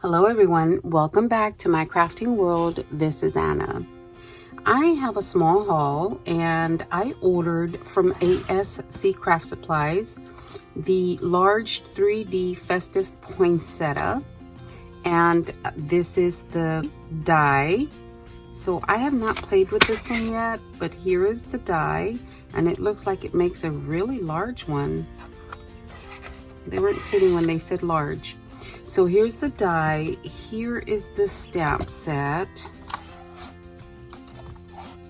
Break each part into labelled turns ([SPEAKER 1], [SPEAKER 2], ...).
[SPEAKER 1] Hello everyone, welcome back to my crafting world. This is Anna. I have a small haul and I ordered from ASC Craft Supplies the large 3D festive poinsettia, and this is the die. So I have not played with this one yet, but here is the die, and it looks like it makes a really large one. They weren't kidding when they said large. So here's the die, here is the stamp set.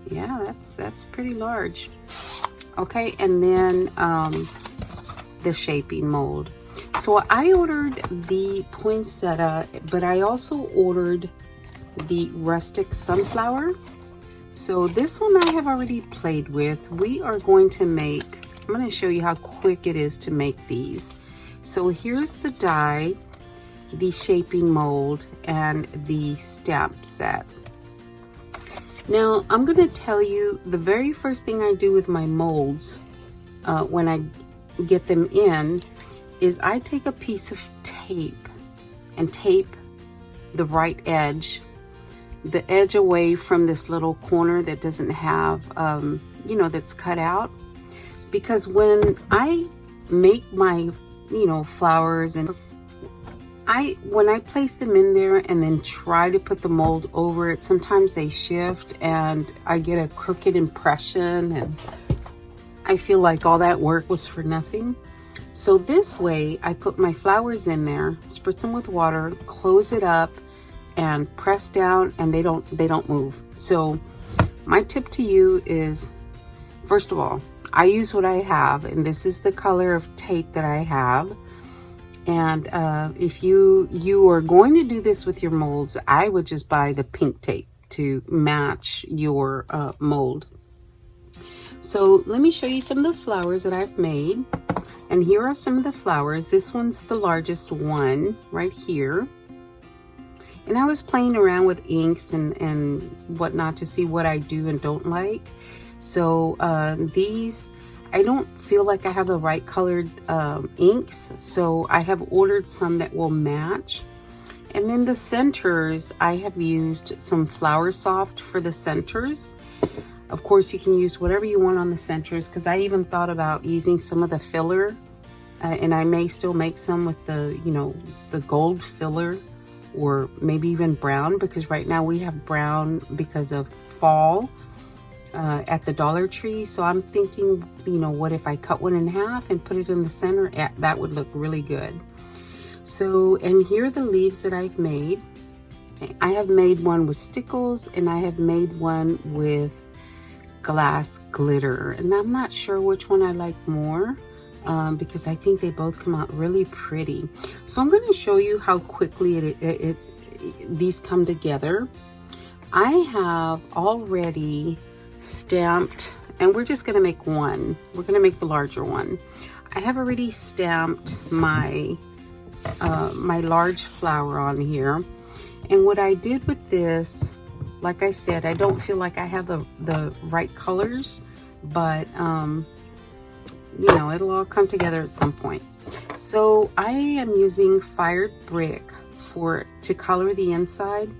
[SPEAKER 1] Yeah, that's pretty large. Okay, and then the shaping mold. So I ordered the poinsettia, but I also ordered the rustic sunflower. So this one I have already played with. We are going to make, I'm going to show you how quick it is to make these. So here's the die, the shaping mold, and the stamp set. Now I'm going to tell you the very first thing I do with my molds when I get them in is I take a piece of tape and tape the right edge, the edge away from this little corner that doesn't have that's cut out, because when I make my flowers and when I place them in there and then try to put the mold over it, sometimes they shift and I get a crooked impression and I feel like all that work was for nothing. So this way I put my flowers in there, spritz them with water, close it up and press down, and they don't move. So my tip to you is, first of all, I use what I have, and this is the color of tape that I have. And if you are going to do this with your molds, I would just buy the pink tape to match your mold. So let me show you some of the flowers that I've made. And here are some of the flowers. This one's the largest one right here. And I was playing around with inks and whatnot to see what I do and don't like. So these, I don't feel like I have the right colored inks, so I have ordered some that will match. And then the centers, I have used some Flower Soft for the centers. Of course, you can use whatever you want on the centers, because I even thought about using some of the filler, and I may still make some with the, the gold filler, or maybe even brown, because right now we have brown because of fall. At the Dollar Tree. So I'm thinking, what if I cut one in half and put it in the center? That would look really good. So, and here are the leaves that I've made. I have made one with stickles, and I have made one with glass glitter, and I'm not sure which one I like more, because I think they both come out really pretty. So I'm going to show you how quickly these come together. I have already stamped, and we're just going to make one. We're going to make the larger one. I have already stamped my my large flower on here, and what I did with this, like I said, I don't feel like I have the right colors, but it'll all come together at some point. So I am using fired brick to color the inside,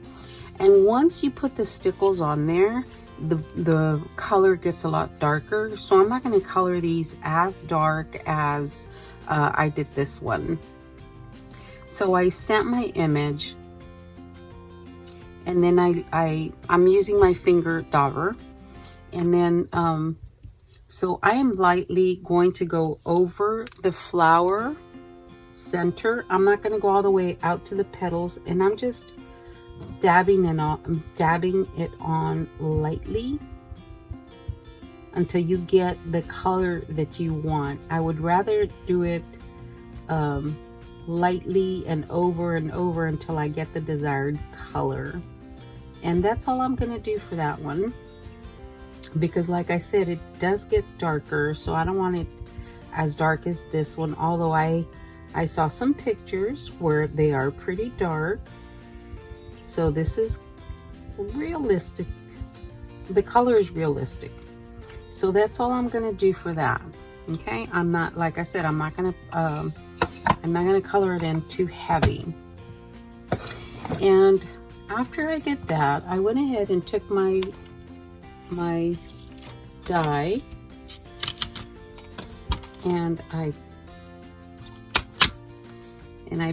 [SPEAKER 1] and once you put the stickles on there, the color gets a lot darker. So I'm not going to color these as dark as I did this one. So I stamp my image, and then I'm using my finger dauber, and then so I am lightly going to go over the flower center. I'm not going to go all the way out to the petals, and I'm just dabbing it on lightly until you get the color that you want. I would rather do it lightly and over until I get the desired color. And that's all I'm going to do for that one, because like I said, it does get darker, so I don't want it as dark as this one, although I saw some pictures where they are pretty dark. So this is realistic. The color is realistic. So that's all I'm going to do for that. Okay, I'm not, like I said, I'm not going to color it in too heavy. And after I did that, I went ahead and took my die and I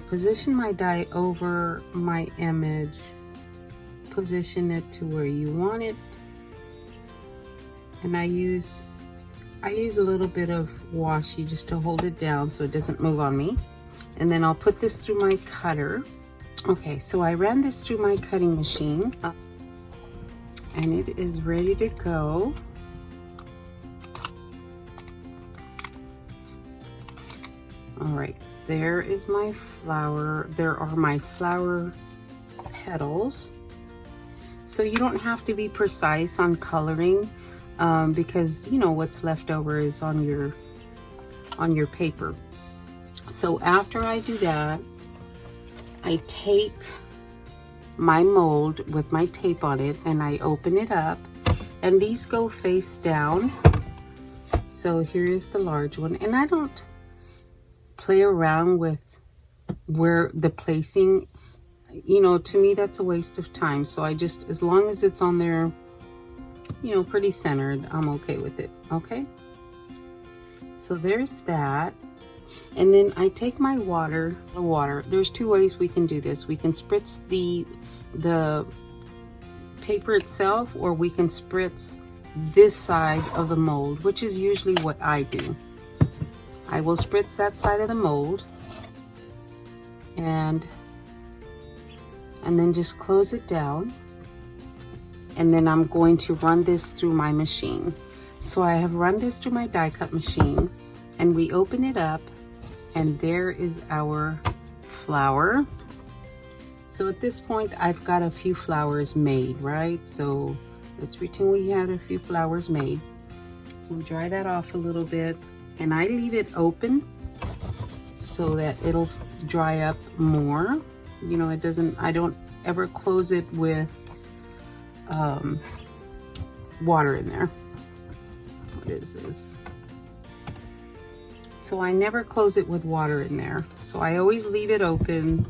[SPEAKER 1] position my die over my image. Position it to where you want it, and I use a little bit of washi just to hold it down so it doesn't move on me. And then I'll put this through my cutter. Okay, so I ran this through my cutting machine and it is ready to go. All right, there is my flower. There are my flower petals. So you don't have to be precise on coloring because you know what's left over is on your paper. So after I do that, I take my mold with my tape on it and I open it up, and these go face down. So here is the large one, and I don't play around with where the placing, you know, to me that's a waste of time. So I just, as long as it's on there, you know, pretty centered, I'm okay with it. Okay, so there's that. And then I take my water. There's two ways we can do this. We can spritz the paper itself, or we can spritz this side of the mold, which is usually what I do. I will spritz that side of the mold and then just close it down. And then I'm going to run this through my machine. So I have run this through my die cut machine, and we open it up, and there is our flower. So at this point, I've got a few flowers made, right? So let's pretend we had a few flowers made. We'll dry that off a little bit, and I leave it open so that it'll dry up more. You know, it doesn't, I don't ever close it with water in there. What is this? So I never close it with water in there. So I always leave it open,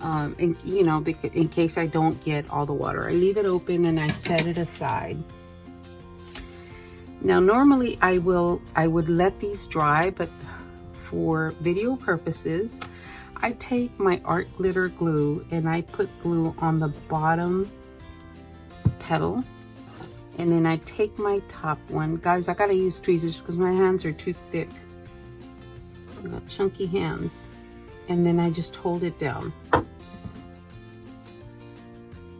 [SPEAKER 1] and you know, in case I don't get all the water. I leave it open and I set it aside. Now normally I would let these dry, but for video purposes, I take my art glitter glue and I put glue on the bottom petal, and then I take my top one. Guys, I gotta use tweezers because my hands are too thick. I got chunky hands. And then I just hold it down.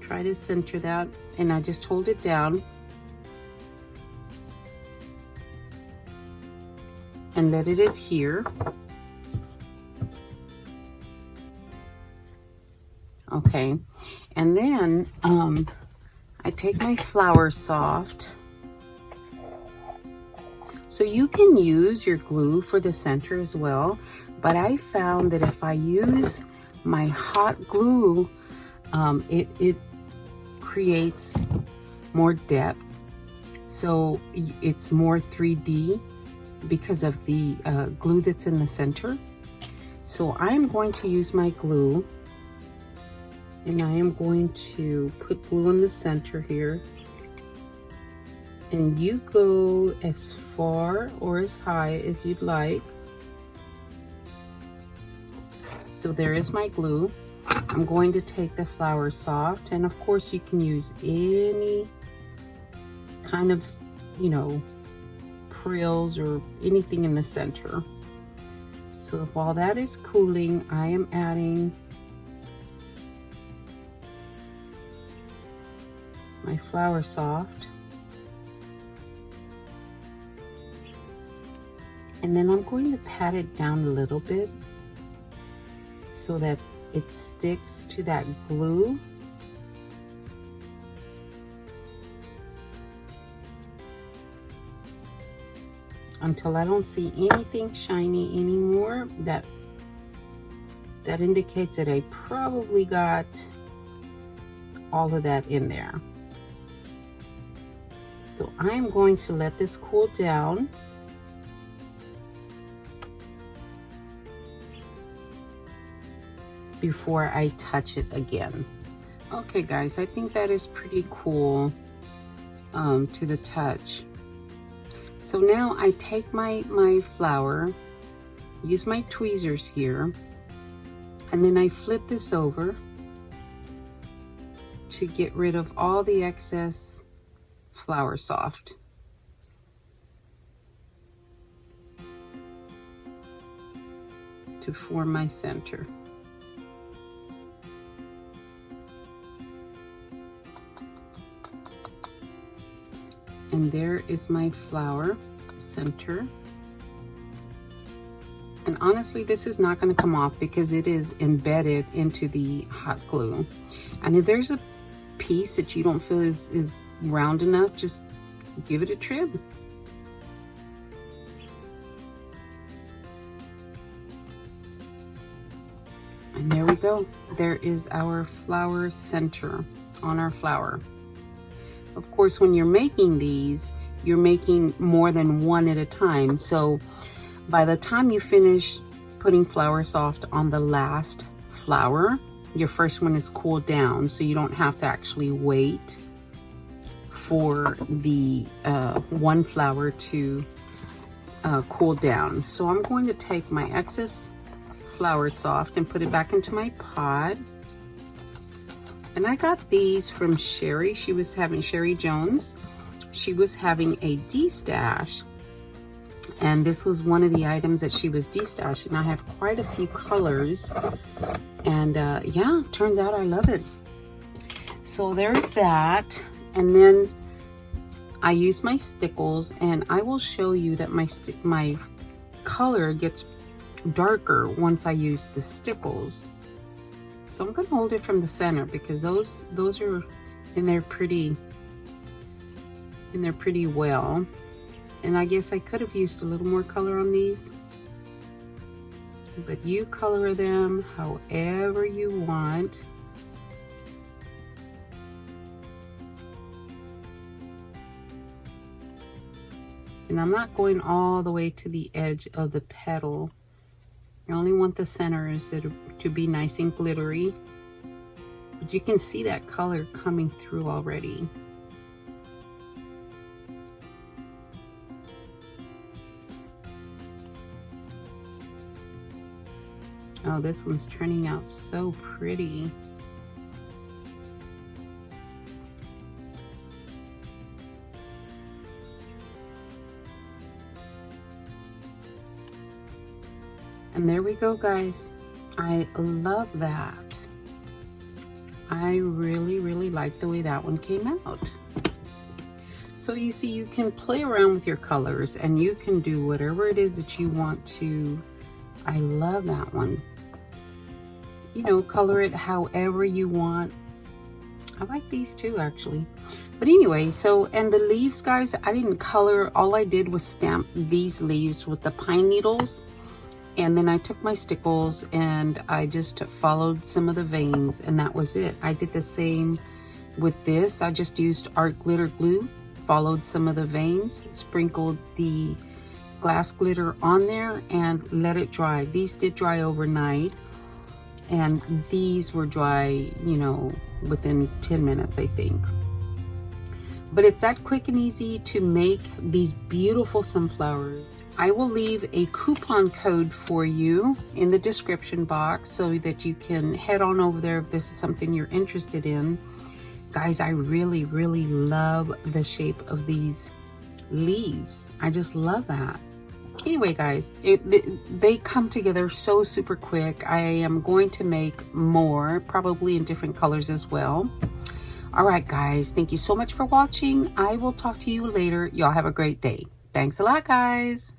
[SPEAKER 1] Try to center that, and I just hold it down and let it adhere. Okay, and then I take my Flower Soft. So you can use your glue for the center as well, but I found that if I use my hot glue, it creates more depth. So it's more 3D because of the glue that's in the center. So I'm going to use my glue, and I am going to put glue in the center here. And you go as far or as high as you'd like. So there is my glue. I'm going to take the Flower Soft, and of course you can use any kind of, you know, frills or anything in the center. So while that is cooling, I am adding my Flower Soft, and then I'm going to pat it down a little bit so that it sticks to that glue. Until I don't see anything shiny anymore. That indicates that I probably got all of that in there. So I'm going to let this cool down. before I touch it again. Okay guys, I think that is pretty cool to the touch. So now I take my flower, use my tweezers here, and then I flip this over to get rid of all the excess flower soft. To form my center. And there is my flower center. And honestly, this is not going to come off because it is embedded into the hot glue. And if there's a piece that you don't feel is round enough, just give it a trim. And there we go. There is our flower center on our flower. Of course, when you're making these, you're making more than one at a time. So by the time you finish putting flower soft on the last flower, your first one is cooled down, so you don't have to actually wait for the one flower to cool down. So I'm going to take my excess flower soft and put it back into my pot. And I got these from Sherry. She was having Sherry Jones. She was having a de-stash. And this was one of the items that she was de-stashing. I have quite a few colors. And yeah, turns out I love it. So there's that. And then I use my stickles, and I will show you that my color gets darker once I use the stickles. So I'm going to hold it from the center because those are in there pretty well. And I guess I could have used a little more color on these, but you color them however you want. And I'm not going all the way to the edge of the petal. I only want the centers to be nice and glittery. But you can see that color coming through already. Oh, this one's turning out so pretty. And there we go, guys. I love that. I really like the way that one came out. So you see, you can play around with your colors and you can do whatever it is that you want to. I love that one. You know, color it however you want. I like these too, actually. But anyway, so, and the leaves, guys, I didn't color. All I did was stamp these leaves with the pine needles. And then I took my stickles and I just followed some of the veins, and that was it. I did the same with this. I just used art glitter glue, followed some of the veins, sprinkled the glass glitter on there, and let it dry. These did dry overnight, and these were dry, you know, within 10 minutes, I think. But it's that quick and easy to make these beautiful sunflowers. I will leave a coupon code for you in the description box so that you can head on over there if this is something you're interested in. Guys, I really love the shape of these leaves. I just love that. Anyway, guys, they come together so super quick. I am going to make more, probably in different colors as well. All right, guys, thank you so much for watching. I will talk to you later. Y'all have a great day. Thanks a lot, guys.